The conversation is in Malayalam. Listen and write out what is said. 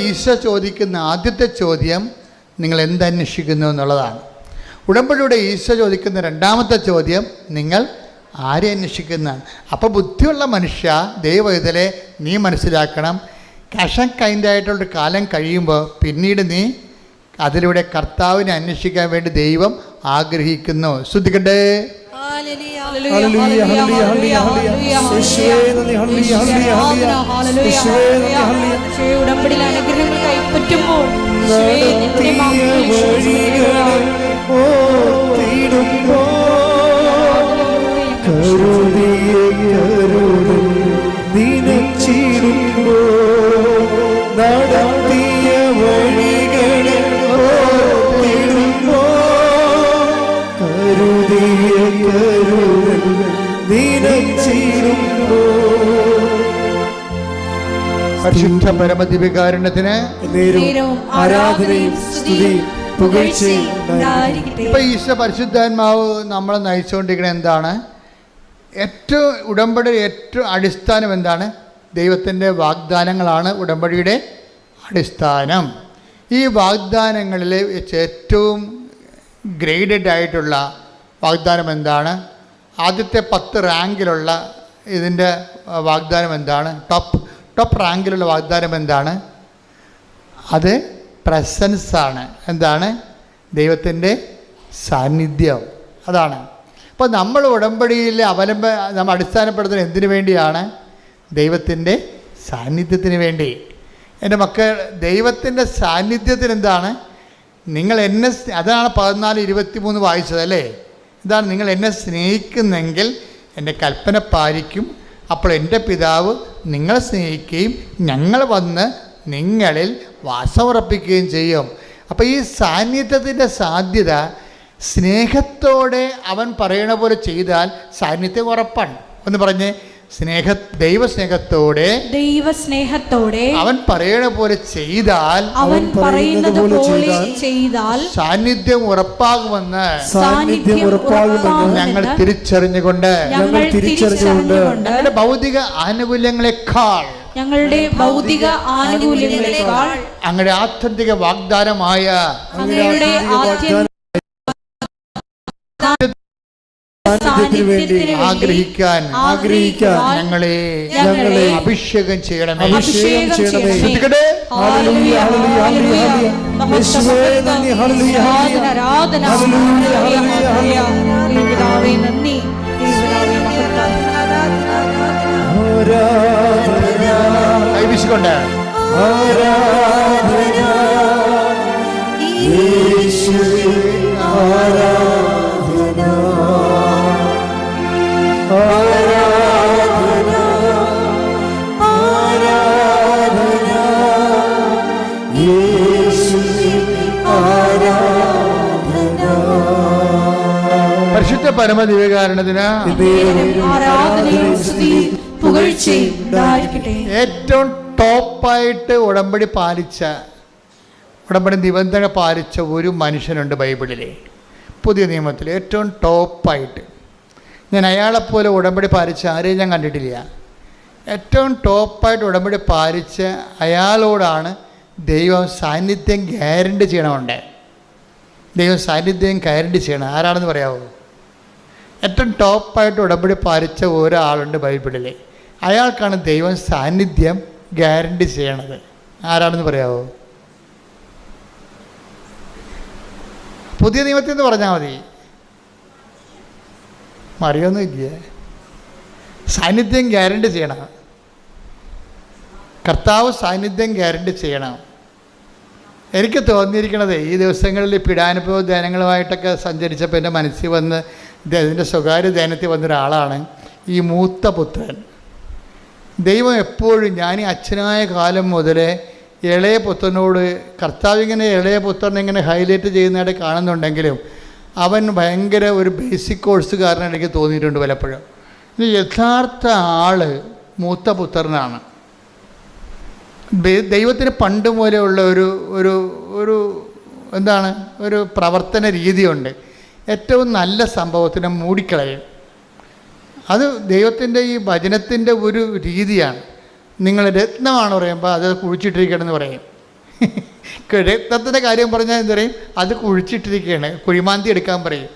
ഈശോ ചോദിക്കുന്ന ആദ്യത്തെ ചോദ്യം നിങ്ങൾ എന്തന്വേഷിക്കുന്നു എന്നുള്ളതാണ്. ഉടമ്പടിയുടെ ഈശോ ചോദിക്കുന്ന രണ്ടാമത്തെ ചോദ്യം നിങ്ങൾ ആരെ അന്വേഷിക്കുന്നതാണ്. അപ്പോൾ ബുദ്ധിയുള്ള മനുഷ്യ, ദൈവവേദലെ നീ മനസ്സിലാക്കണം, ക്യാഷ് ആൻഡ് കൈൻഡ് ആയിട്ടുള്ളൊരു കാലം കഴിയുമ്പോൾ പിന്നീട് നീ അതിലൂടെ കർത്താവിനെ അന്വേഷിക്കാൻ വേണ്ടി ദൈവം ആഗ്രഹിക്കുന്നു. ശ്രദ്ധിക്കട്ടെ. ഉടമ്പടിയിൽ അനുഗ്രഹങ്ങൾ കൈപ്പറ്റുമ്പോൾ നടത്തിയ വഴികളെ കരുതിയ കരുതൽ നിനച്ചിരുമ്പോ. പരിശുദ്ധ പരമദിവ്യകാരുണ്യത്തിന് ആരാധനയും സ്തുതിയും പുകഴ്ചയും. ഇപ്പൊ ഈശോ പരിശുദ്ധാത്മാവ് നമ്മളെ നയിച്ചുകൊണ്ടിരിക്കുന്നത് എന്താണ്? ഏറ്റവും ഉടമ്പടിയുടെ ഏറ്റവും അടിസ്ഥാനം എന്താണ്? ദൈവത്തിൻ്റെ വാഗ്ദാനങ്ങളാണ് ഉടമ്പടിയുടെ അടിസ്ഥാനം. ഈ വാഗ്ദാനങ്ങളിൽ വെച്ച് ഏറ്റവും ഗ്രേഡഡ് ആയിട്ടുള്ള വാഗ്ദാനം എന്താണ്? ആദ്യത്തെ 10 റാങ്കിലുള്ള ഇതിൻ്റെ വാഗ്ദാനം എന്താണ്? ടോപ്പ് റാങ്കിലുള്ള വാഗ്ദാനം എന്താണ്? അത് പ്രസൻസാണ്. എന്താണ്? ദൈവത്തിൻ്റെ സാന്നിധ്യം. അതാണ്. അപ്പോൾ നമ്മൾ ഉടമ്പടിയിൽ നമ്മൾ അടിസ്ഥാനപ്പെടുത്തുന്നത് എന്തിനു വേണ്ടിയാണ്? ദൈവത്തിൻ്റെ സാന്നിധ്യത്തിന് വേണ്ടി. എൻ്റെ മക്കൾ, ദൈവത്തിൻ്റെ സാന്നിധ്യത്തിന് എന്താണ്? നിങ്ങൾ എന്നെ, അതാണ് 14:23 വായിച്ചത് അല്ലേ? ഇതാണ്, നിങ്ങൾ എന്നെ സ്നേഹിക്കുന്നെങ്കിൽ എൻ്റെ കൽപ്പന പാലിക്കും, അപ്പോൾ എൻ്റെ പിതാവ് നിങ്ങളെ സ്നേഹിക്കുകയും ഞങ്ങൾ വന്ന് നിങ്ങളിൽ വാസമുറപ്പിക്കുകയും ചെയ്യും. അപ്പോൾ ഈ സാന്നിധ്യത്തിൻ്റെ സാധ്യത സ്നേഹത്തോടെ അവൻ പറയണ പോലെ ചെയ്താൽ സാന്നിധ്യം ഉറപ്പാണ്. ഒന്ന് പറഞ്ഞേ, ദൈവസ്നേഹത്തോടെ അവൻ പറയണ പോലെ ചെയ്താൽ സാന്നിധ്യം ഉറപ്പാകുമെന്ന് ഞങ്ങൾ തിരിച്ചറിഞ്ഞുകൊണ്ട് ഞങ്ങളുടെ ഭൗതിക ആനുകൂല്യങ്ങളെക്കാൾ അങ്ങയുടെ ആത്യന്തിക വാഗ്ദാനമായ ആഗ്രഹിക്കാൻ ഞങ്ങളെ അഭിഷേകം ചെയ്യണമേ. കൈവീശിക്കൊണ്ട് പരിശുദ്ധ പരമദിവ്യകാരുണ്യത്തിന് ഏറ്റവും ടോപ്പായിട്ട് ഉടമ്പടി നിബന്ധന പാലിച്ച ഒരു മനുഷ്യനുണ്ട് ബൈബിളിലെ, പുതിയ നിയമത്തിൽ ഏറ്റവും ടോപ്പായിട്ട്. ഞാൻ അയാളെപ്പോലെ ഉടമ്പടി പാലിച്ച ആരെയും ഞാൻ കണ്ടിട്ടില്ല. ഏറ്റവും ടോപ്പായിട്ട് ഉടമ്പടി പാലിച്ച അയാളോടാണ് ദൈവം സാന്നിധ്യം ഗ്യാരണ്ടി ചെയ്യണമുണ്ട്. ദൈവം സാന്നിധ്യം ഗ്യാരണ്ടി ചെയ്യണം. ആരാണെന്ന് പറയാമോ? ഏറ്റവും ടോപ്പായിട്ട് ഉടമ്പടി പാലിച്ച ഒരാളുണ്ട് ബൈബിളിൽ. അയാൾക്കാണ് ദൈവം സാന്നിധ്യം ഗ്യാരണ്ടി ചെയ്യണത്. ആരാണെന്ന് പറയാമോ? പുതിയ നിയമത്തിൽ നിന്ന് പറഞ്ഞാൽ മതി, അറിയൊന്നുമില്ല. സാന്നിധ്യം ഗ്യാരണ്ടി ചെയ്യണം. കർത്താവ് സാന്നിധ്യം ഗ്യാരണ്ടി ചെയ്യണം. എനിക്ക് തോന്നിയിരിക്കണത് ഈ ദിവസങ്ങളിൽ പീഡാനുഭവ ധ്യാനങ്ങളുമായിട്ടൊക്കെ സഞ്ചരിച്ചപ്പോൾ എൻ്റെ മനസ്സിൽ വന്ന് ഇതിൻ്റെ സ്വകാര്യ ധ്യാനത്തിൽ വന്നൊരാളാണ് ഈ മൂത്ത പുത്രൻ. ദൈവം എപ്പോഴും, ഞാൻ ഈ അച്ഛനായ കാലം മുതലേ ഇളയ പുത്രനോട്, കർത്താവ് ഇങ്ങനെ ഇളയ പുത്രനെ ഇങ്ങനെ ഹൈലൈറ്റ് ചെയ്യുന്നതായിട്ട് കാണുന്നുണ്ടെങ്കിലും അവൻ ഭയങ്കര ഒരു ബേസിക് കോഴ്സുകാരനായിട്ട് എനിക്ക് തോന്നിയിട്ടുണ്ട് പലപ്പോഴും. യഥാർത്ഥ ആൾ മൂത്ത പുത്രനാണ്. ദൈവത്തിന് പണ്ട് മൂലമുള്ള ഒരു എന്താണ് ഒരു പ്രവർത്തന രീതിയുണ്ട്. ഏറ്റവും നല്ല സംഭവത്തിനെ മൂടിക്കളയും. അത് ദൈവത്തിൻ്റെ ഈ വചനത്തിൻ്റെ ഒരു രീതിയാണ്. നിങ്ങൾ രത്നമാണ് പറയുമ്പോൾ അത് കുഴിച്ചിട്ടിരിക്കണമെന്ന് പറയും. രക്തത്തിൻ്റെ കാര്യം പറഞ്ഞാൽ എന്ത് പറയും? അത് കുഴിച്ചിട്ടിരിക്കുകയാണ്, കുഴിമാന്തി എടുക്കാൻ പറയും.